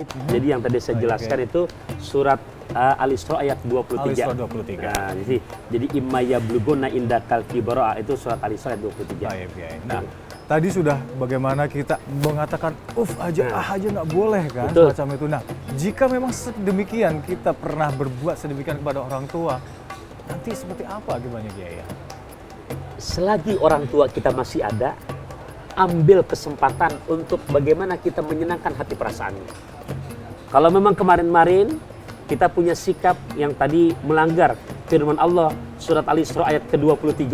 Jadi yang tadi saya jelaskan itu surat Al-Isra ayat 23. Al-Isra 23. Nah, jadi imma yabluguna indakal kibara itu surat Al-Isra ayat 23. Baik, Kiai. Nah, tadi sudah bagaimana kita mengatakan aja, aja nggak boleh kan, betul. Macam itu. Nah, jika memang sedemikian kita pernah berbuat sedemikian kepada orang tua, nanti seperti apa gimana, Kiai? Selagi orang tua kita masih ada, ambil kesempatan untuk bagaimana kita menyenangkan hati perasaannya. Kalau memang kemarin-kemarin kita punya sikap yang tadi melanggar firman Allah surat Al-Isra ayat ke-23,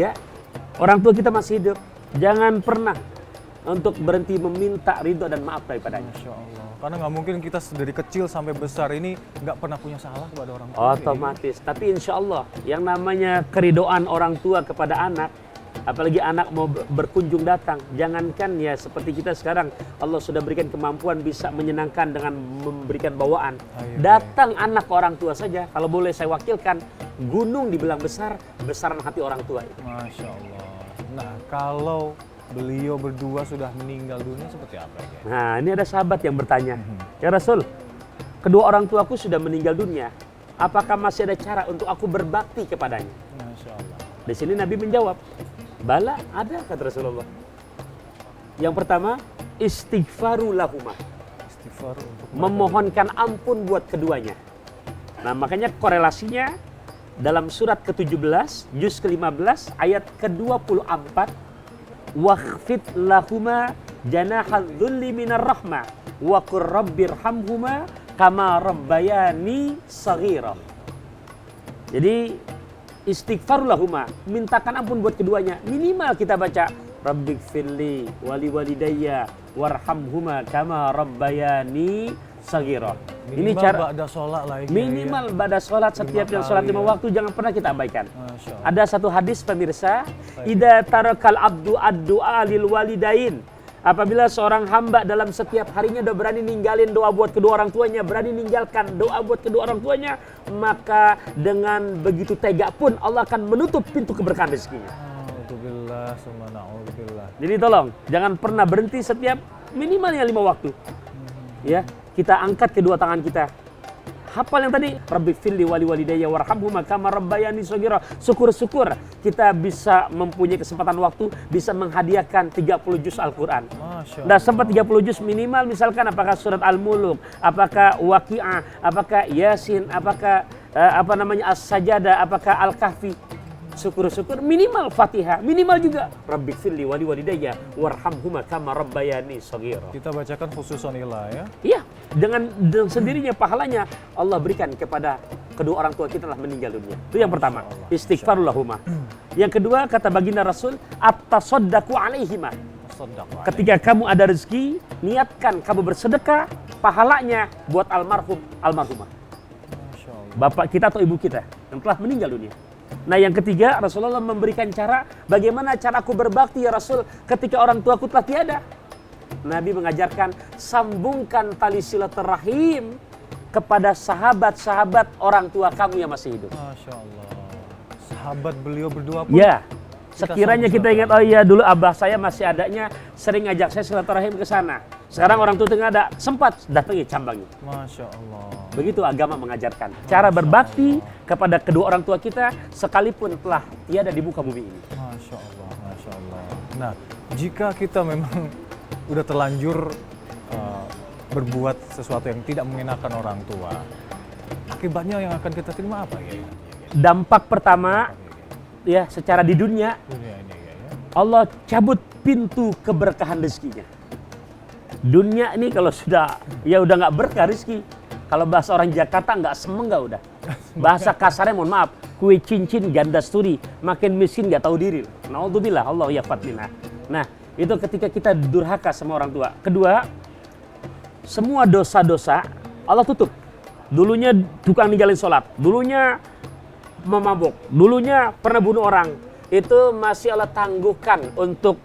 orang tua kita masih hidup, jangan pernah untuk berhenti meminta ridho dan maaf daripadanya. Masya Allah. Karena nggak mungkin kita dari kecil sampai besar ini nggak pernah punya salah kepada orang tua. Otomatis. Tapi insya Allah yang namanya keridoan orang tua kepada anak, apalagi anak mau berkunjung datang, jangankan ya seperti kita sekarang, Allah sudah berikan kemampuan bisa menyenangkan dengan memberikan bawaan. Datang anak ke orang tua saja, kalau boleh saya wakilkan, gunung dibilang besar, besaran hati orang tua itu. Masya Allah. Nah, kalau beliau berdua sudah meninggal dunia seperti apa ya? Nah, ini ada sahabat yang bertanya, ya Rasul, kedua orang tuaku sudah meninggal dunia, apakah masih ada cara untuk aku berbakti kepadanya? Masya Allah. Di sini Nabi menjawab, bala ada, kata Rasulullah. Yang pertama, istighfaru lahuma. Istighfar untuk Memohonkan ampun buat keduanya. Nah, makanya korelasinya dalam surat ke-17, juz ke-15, ayat ke-24, wakhfid lahuma janahal dhulli minar rahmah wa qur rabbirhamhuma kama rabbayani saghira. Jadi istighfar lahuma, mintakan ampun buat keduanya. Minimal kita baca rabbighfirli wali walidayya warhamhuma kama rabbayani saghira. Ini cara ba'da sholat lagi. minimal ba'da sholat, setiap yang sholat 5 waktu jangan pernah kita abaikan. Ada satu hadis pemirsa, idza tarakal abdu ad-du'a lil walidain. Apabila seorang hamba dalam setiap harinya udah berani ninggalin doa buat kedua orang tuanya, berani ninggalkan doa buat kedua orang tuanya, maka dengan begitu tega pun Allah akan menutup pintu keberkahan rezekinya. Alhamdulillah, summa na'udzubillah. Jadi tolong, jangan pernah berhenti setiap minimalnya 5 waktu. Ya, kita angkat kedua tangan kita. Hafal yang tadi, rabbighfirli wali walidayya warhamhuma kama rabbayani shaghira. Syukur-syukur kita bisa mempunyai kesempatan waktu bisa menghadiahkan 30 juz Al-Qur'an. Nah, sempat 30 juz minimal, misalkan apakah surat Al-Mulk, apakah Waqi'ah, apakah Yasin, apakah As-Sajadah, apakah Al-Kahfi. Syukur-syukur minimal Fatihah, minimal juga rabbighfirli wali walidayya warhamhuma kama rabbayani shaghira. Kita bacakan khususanillah ya. Iya, dengan sendirinya pahalanya Allah berikan kepada kedua orang tua kita telah meninggal dunia. Itu yang pertama, istighfarul lahuma. Yang kedua, kata baginda Rasul, at-tasaddaqu alaihima. Ketika kamu ada rezeki, niatkan kamu bersedekah, pahalanya buat almarhum, almarhumah. Bapak kita atau ibu kita yang telah meninggal dunia. Nah, yang ketiga, Rasulullah memberikan cara bagaimana cara aku berbakti ya Rasul ketika orang tuaku telah tiada. Nabi mengajarkan sambungkan tali silaturahim kepada sahabat-sahabat orang tua kamu yang masih hidup. Masya Allah. Sahabat beliau berdua pun. Ya, sekiranya kita ingat, oh iya dulu abah saya masih adanya, sering ngajak saya silaturahim ke sana. Sekarang orang tua nggak ada, sempat datangi cambangi. Masya Allah. Begitu agama mengajarkan. Cara berbakti kepada kedua orang tua kita sekalipun telah tiada di muka bumi ini. Masya Allah, Masya Allah. Nah, jika kita memang udah terlanjur berbuat sesuatu yang tidak mengenakan orang tua, akibatnya yang akan kita terima apa ya? Dampak pertama, ya secara di dunia, Allah cabut pintu keberkahan rezekinya. Dunia ini kalau sudah, ya udah nggak berkah rezeki. Kalau bahasa orang Jakarta nggak semenggak udah. Bahasa kasarnya mohon maaf, kue cincin ganda studi, makin miskin nggak tahu diri. Naudzubillah, Allah ya fatina. Nah, itu ketika kita durhaka sama orang tua. Kedua, semua dosa-dosa Allah tutup. Dulunya tukang ninggalin sholat, dulunya memabuk, dulunya pernah bunuh orang. Itu masih Allah tangguhkan untuk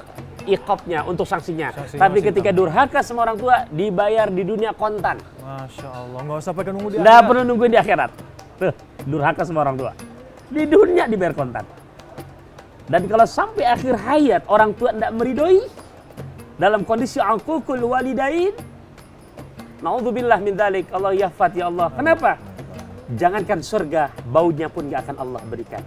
iqabnya, untuk sanksinya. Tapi ketika durhaka sama orang tua, dibayar di dunia kontan. Masya Allah, nggak usah pakai nunggu di akhirat. Nggak perlu nungguin di akhirat. Durhaka sama orang tua. Di dunia dibayar kontan. Dan kalau sampai akhir hayat orang tua tidak meridoi dalam kondisi uququl walidain, Naudzubillah min dzalik. Allah yafat ya Allah. Kenapa? Jangankan surga, baunya pun gak akan Allah berikan.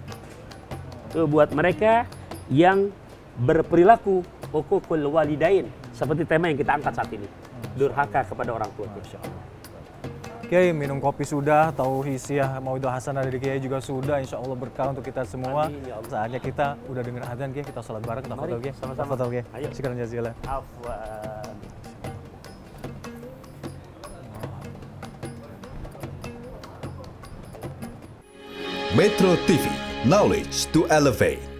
Itu buat mereka yang berperilaku uququl walidain, seperti tema yang kita angkat saat ini. Durhaka kepada orang tua. Kiai, minum kopi sudah, tahu hisiah mauidhah hasanah dari Kiai juga sudah, insya Allah berkah untuk kita semua. Amin, ya Allah. Saatnya kita udah dengar adzan Kiai, kita sholat bareng, kita Mari, foto Kiai. sama-sama. Foto Kiai. Ayo. Syukran jazilan. Afwan. Metro TV, knowledge to elevate.